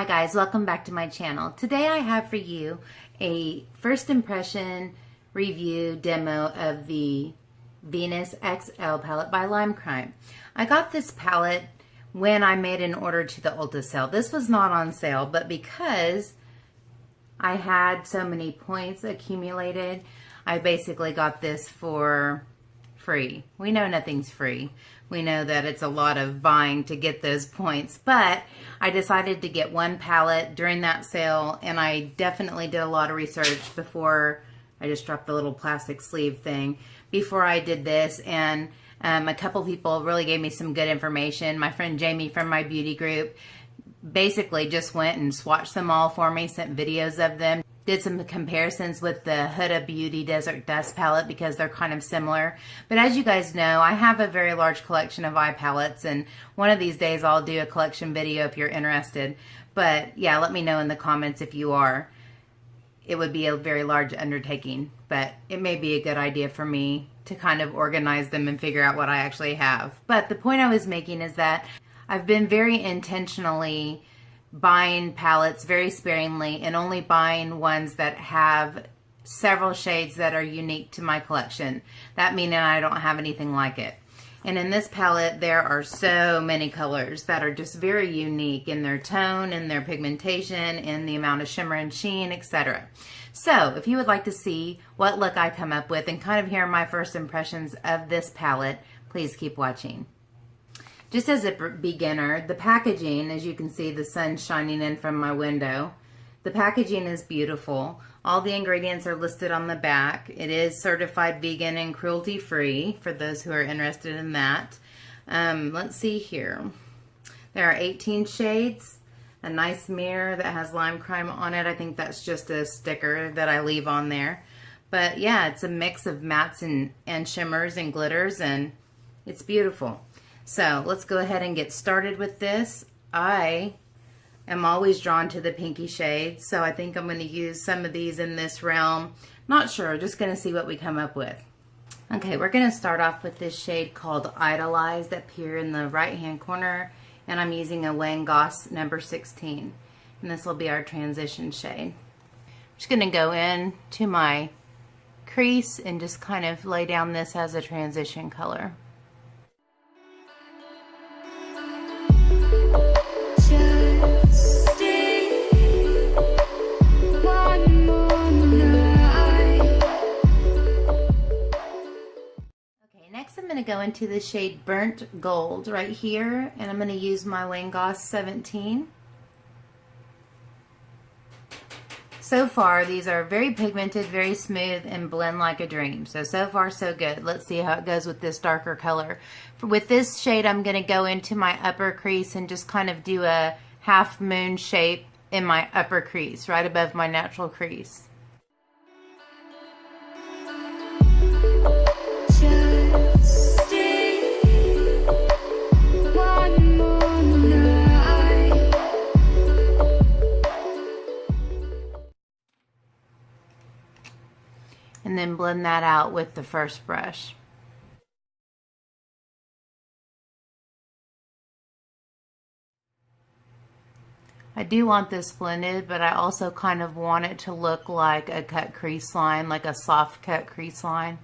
Hi guys, welcome back to my channel. Today I have for you a first impression review demo of the Venus XL palette by Lime Crime. I got this palette when I made an order to the Ulta sale. This was not on sale, but because I had so many points accumulated, I basically got this for free. We know nothing's free. We know that it's a lot of buying to get those points, but I decided to get one palette during that sale, and I definitely did a lot of research before I just dropped the little plastic sleeve thing before I did this, and a couple people really gave me some good information. My friend Jamie from my beauty group basically just went and swatched them all for me, sent videos of them, did some comparisons with the Huda Beauty Desert Dust palette because they're kind of similar. But as you guys know, I have a very large collection of eye palettes, and one of these days I'll do a collection video if you're interested. But yeah, let me know in the comments if you are. It would be a very large undertaking, but it may be a good idea for me to kind of organize them and figure out what I actually have. But the point I was making is that I've been very intentionally buying palettes very sparingly and only buying ones that have several shades that are unique to my collection. That meaning I don't have anything like it. And in this palette, there are so many colors that are just very unique in their tone and their pigmentation and the amount of shimmer and sheen, etc. So if you would like to see what look I come up with and kind of hear my first impressions of this palette, please keep watching. Just as a beginner, the packaging, as you can see, the sun's shining in from my window. The packaging is beautiful. All the ingredients are listed on the back. It is certified vegan and cruelty-free for those who are interested in that. Let's see here. There are 18 shades. A nice mirror that has Lime Crime on it. I think that's just a sticker that I leave on there. But yeah, it's a mix of mattes and shimmers and glitters, and it's beautiful. So let's go ahead and get started with this. I am always drawn to the pinky shades, so I think I'm going to use some of these in this realm. Not sure, just going to see what we come up with. Okay, we're going to start off with this shade called Idolized up here in the right hand corner, and I'm using a Wayne Goss number 16, and this will be our transition shade. I'm just going to go in to my crease and just kind of lay down this as a transition color. Next, I'm going to go into the shade Burnt Gold right here, and I'm going to use my Wayne Goss 17. So far, these are very pigmented, very smooth, and blend like a dream. So far, so good. Let's see how it goes with this darker color. With this shade, I'm going to go into my upper crease and just kind of do a half moon shape in my upper crease, right above my natural crease. And then blend that out with the first brush. I do want this blended, but I also kind of want it to look like a cut crease line, like a soft cut crease line.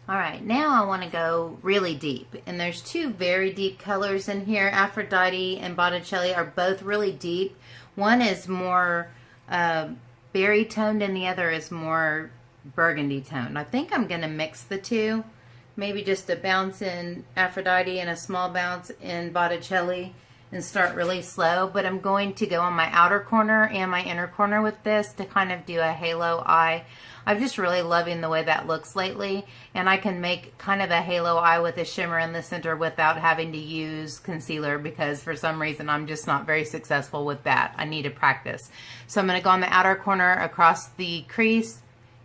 Alright, now I want to go really deep, and there's two very deep colors in here. Aphrodite and Botticelli are both really deep. One is more berry toned and the other is more burgundy toned. I think I'm going to mix the two, maybe just a bounce in Aphrodite and a small bounce in Botticelli and start really slow, but I'm going to go on my outer corner and my inner corner with this to kind of do a halo eye. I'm just really loving the way that looks lately, and I can make kind of a halo eye with a shimmer in the center without having to use concealer, because for some reason I'm just not very successful with that. I need to practice. So I'm going to go on the outer corner across the crease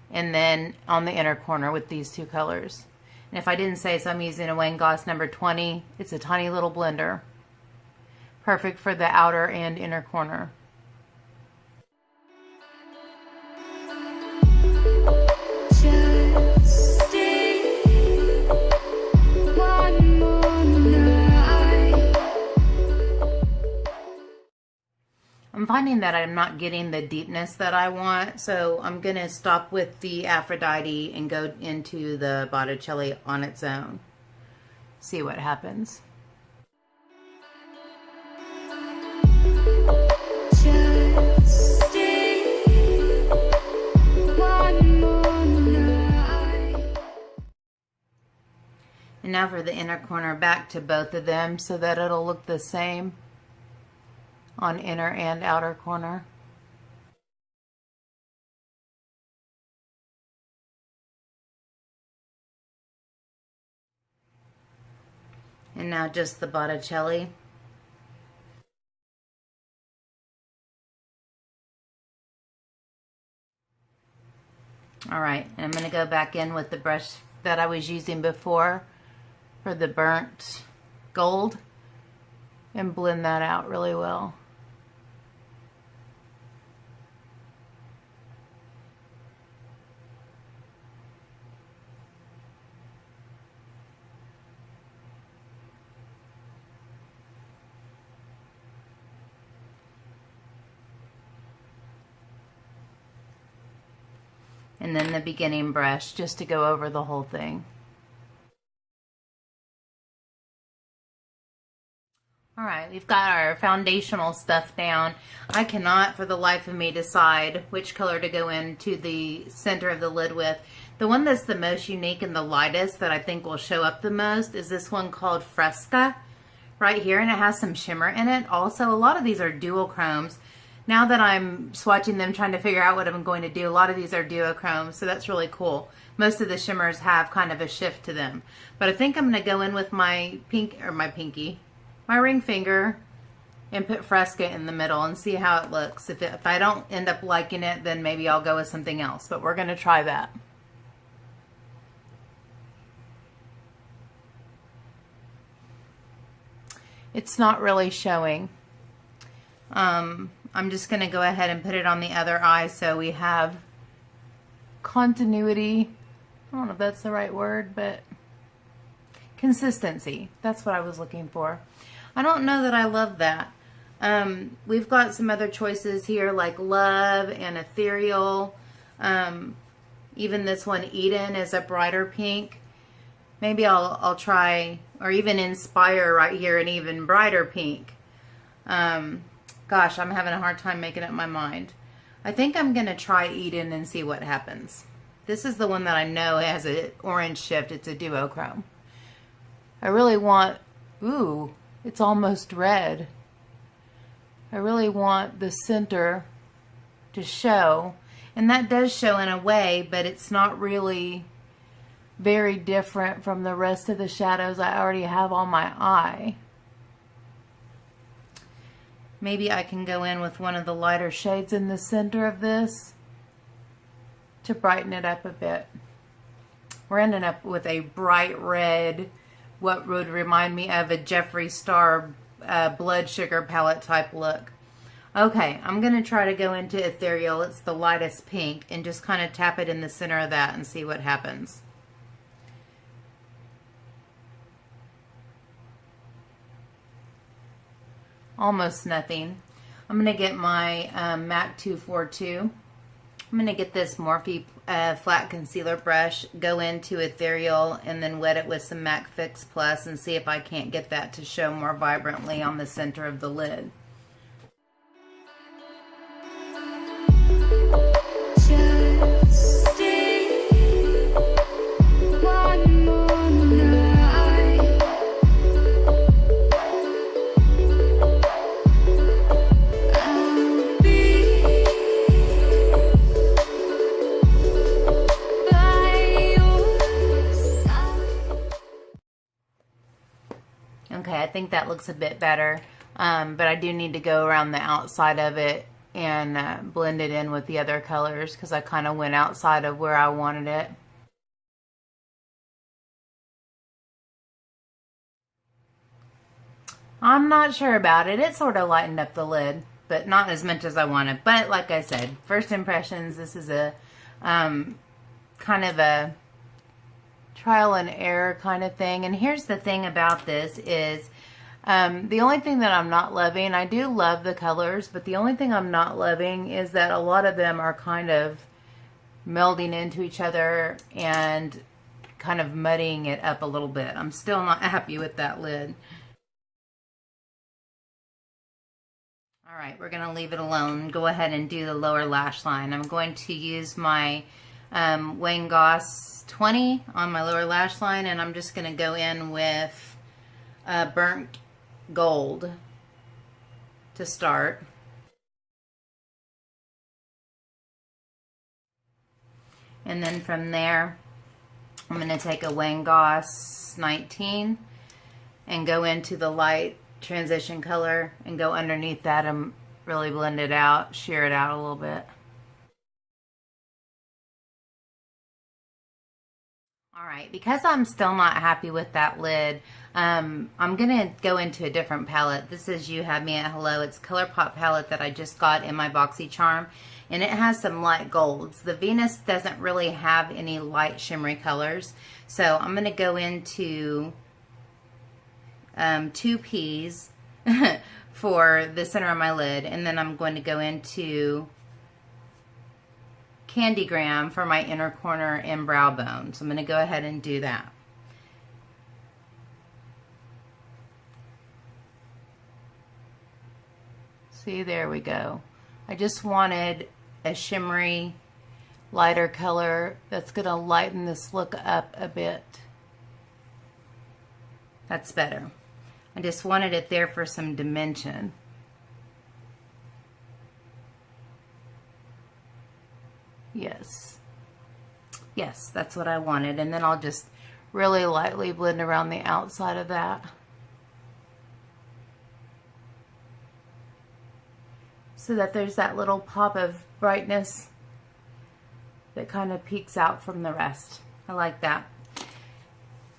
and then on the inner corner with these two colors. And if I didn't say so, I'm using a Wayne Goss number 20. It's a tiny little blender. Perfect for the outer and inner corner. Just finding that I'm not getting the deepness that I want, so I'm going to stop with the Aphrodite and go into the Botticelli on its own. See what happens. And now for the inner corner, back to both of them so that it'll look the same on inner and outer corner. And now just the Botticelli. All right, and I'm going to go back in with the brush that I was using before for the burnt gold and blend that out really well. And then the beginning brush just to go over the whole thing. Alright, we've got our foundational stuff down. I cannot for the life of me decide which color to go into the center of the lid with. The one that's the most unique and the lightest that I think will show up the most is this one called Fresca right here, and it has some shimmer in it. Also, a lot of these are duochromes. Now that I'm swatching them trying to figure out what I'm going to do, a lot of these are duochromes, so that's really cool. Most of the shimmers have kind of a shift to them. But I think I'm going to go in with my my ring finger and put Fresca in the middle and see how it looks. If I don't end up liking it, then maybe I'll go with something else, but we're going to try that. It's not really showing. I'm just going to go ahead and put it on the other eye so we have continuity. I don't know if that's the right word, but consistency. That's what I was looking for. I don't know that I love that. We've got some other choices here like Love and Ethereal. Even this one, Eden, is a brighter pink. Maybe I'll try, or even Inspire right here, an even brighter pink. Gosh, I'm having a hard time making up my mind. I think I'm going to try Eden and see what happens. This is the one that I know has an orange shift. It's a duochrome. I really want, ooh, it's almost red. I really want the center to show. And that does show in a way, but it's not really very different from the rest of the shadows I already have on my eye. Maybe I can go in with one of the lighter shades in the center of this to brighten it up a bit. We're ending up with a bright red, what would remind me of a Jeffree Star blood sugar palette type look. Okay, I'm going to try to go into Ethereal. It's the lightest pink, and just kind of tap it in the center of that and see what happens. Almost nothing. I'm going to get my MAC 242. I'm going to get this Morphe flat concealer brush, go into Ethereal, and then wet it with some MAC Fix Plus and see if I can't get that to show more vibrantly on the center of the lid. Okay, I think that looks a bit better, but I do need to go around the outside of it and blend it in with the other colors because I kind of went outside of where I wanted it. I'm not sure about it. It sort of lightened up the lid, but not as much as I wanted. But like I said, first impressions, this is a kind of a trial and error kind of thing. And here's the thing about this is The only thing that I'm not loving, I do love the colors, but the only thing I'm not loving is that a lot of them are kind of melding into each other and kind of muddying it up a little bit. I'm still not happy with that lid. All right, we're gonna leave it alone. Go ahead and do the lower lash line. I'm going to use my Wayne Goss 20 on my lower lash line, and I'm just gonna go in with burnt gold to start. And then from there, I'm going to take a Wayne Goss 19 and go into the light transition color and go underneath that and really blend it out, shear it out a little bit. All right, because I'm still not happy with that lid, I'm going to go into a different palette. This is You Have Me at Hello. It's ColourPop palette that I just got in my BoxyCharm, and it has some light golds. The Venus doesn't really have any light shimmery colors, so I'm going to go into 2 Ps for the center of my lid, and then I'm going to go into Candygram for my inner corner and brow bone. So I'm going to go ahead and do that. See, there we go. I just wanted a shimmery, lighter color that's going to lighten this look up a bit. That's better. I just wanted it there for some dimension. Yes. Yes, that's what I wanted. And then I'll just really lightly blend around the outside of that. So that there's that little pop of brightness that kind of peeks out from the rest. I like that.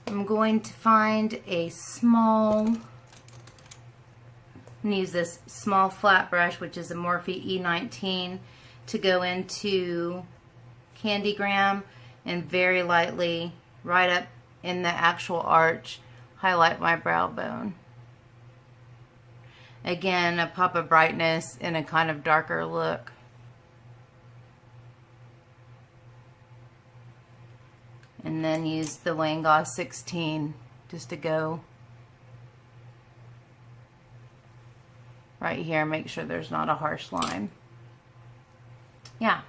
I'm going to find a small, and use this small flat brush, which is a Morphe E19, to go into Candygram and very lightly, right up in the actual arch, highlight my brow bone. Again, a pop of brightness and a kind of darker look. And then use the Wayne Goss 16 just to go right here. Make sure there's not a harsh line. Yeah,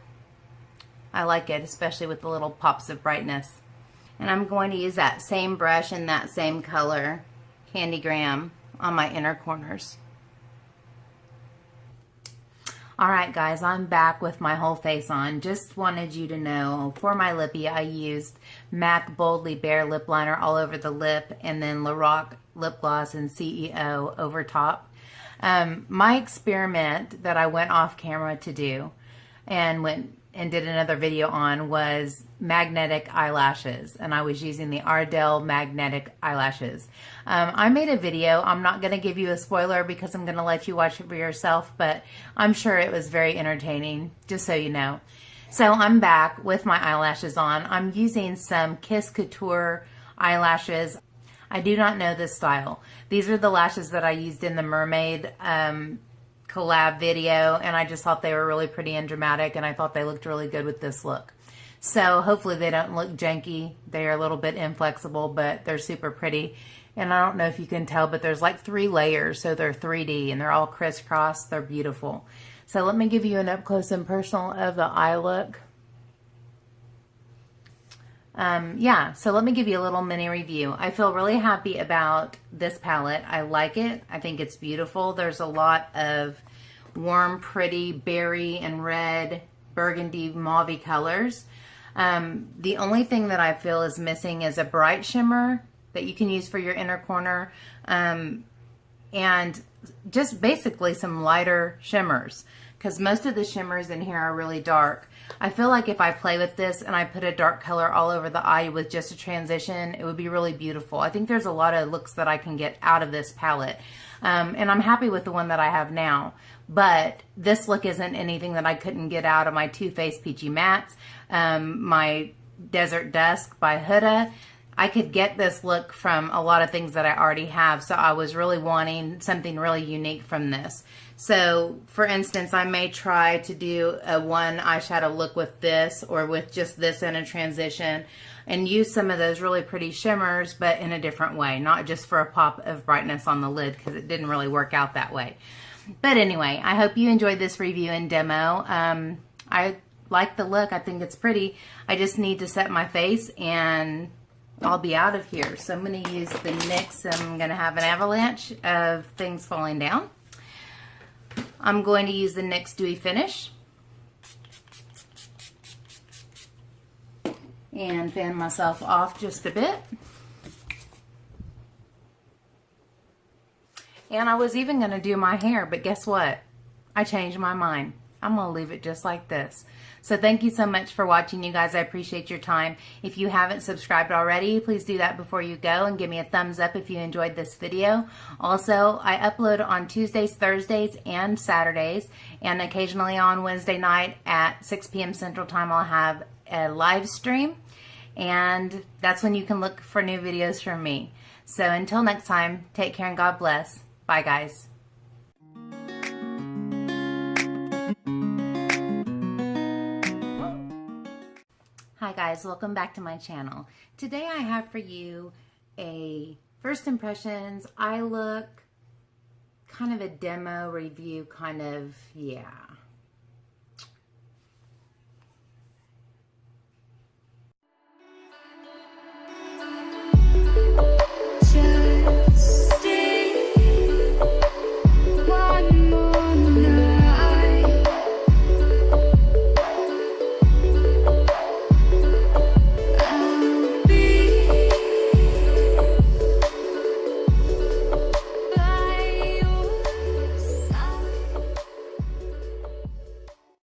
I like it, especially with the little pops of brightness. And I'm going to use that same brush and that same color, Candygram, on my inner corners. Alright guys, I'm back with my whole face on. Just wanted you to know, for my lippy, I used MAC Boldly Bare Lip Liner all over the lip, and then Lorac Lip Gloss and CEO over top. My experiment that I went off camera to do, and did another video on, was magnetic eyelashes, and I was using the Ardell magnetic eyelashes. I made a video. I'm not going to give you a spoiler because I'm going to let you watch it for yourself, but I'm sure it was very entertaining, just so you know. So I'm back with my eyelashes on. I'm using some Kiss Couture eyelashes. I do not know this style. These are the lashes that I used in the mermaid collab video, and I just thought they were really pretty and dramatic, and I thought they looked really good with this look. So hopefully they don't look janky. They are a little bit inflexible, but they're super pretty. And I don't know if you can tell, but there's like 3 layers, so they're 3D, and they're all crisscross. They're beautiful. So let me give you an up close and personal of the eye look. Yeah, so let me give you a little mini review. I feel really happy about this palette. I like it. I think it's beautiful. There's a lot of warm, pretty berry and red, burgundy, mauve colors. The only thing that I feel is missing is a bright shimmer that you can use for your inner corner, and just basically some lighter shimmers, because most of the shimmers in here are really dark. I feel like if I play with this and I put a dark color all over the eye with just a transition, it would be really beautiful. I think there's a lot of looks that I can get out of this palette. And I'm happy with the one that I have now. But this look isn't anything that I couldn't get out of my Too Faced Peachy Mattes, my Desert Dusk by Huda. I could get this look from a lot of things that I already have. So I was really wanting something really unique from this. So for instance, I may try to do a one eyeshadow look with this, or with just this in a transition, and use some of those really pretty shimmers, but in a different way, not just for a pop of brightness on the lid, because it didn't really work out that way. But anyway, I hope you enjoyed this review and demo. I like the look. I think it's pretty. I just need to set my face and I'll be out of here. So I'm going to use the NYX. I'm going to have an avalanche of things falling down. I'm going to use the NYX Dewy Finish and fan myself off just a bit. And I was even going to do my hair, but guess what? I changed my mind. I'm going to leave it just like this. So thank you so much for watching, you guys. I appreciate your time. If you haven't subscribed already, please do that before you go, and give me a thumbs up if you enjoyed this video. Also, I upload on Tuesdays, Thursdays, and Saturdays, and occasionally on Wednesday night at 6 p.m. Central Time, I'll have a live stream, and that's when you can look for new videos from me. So until next time, take care and God bless. Bye, guys. Hi guys, welcome back to my channel. Today I have for you a first impressions, eye look, kind of a demo review, kind of, yeah.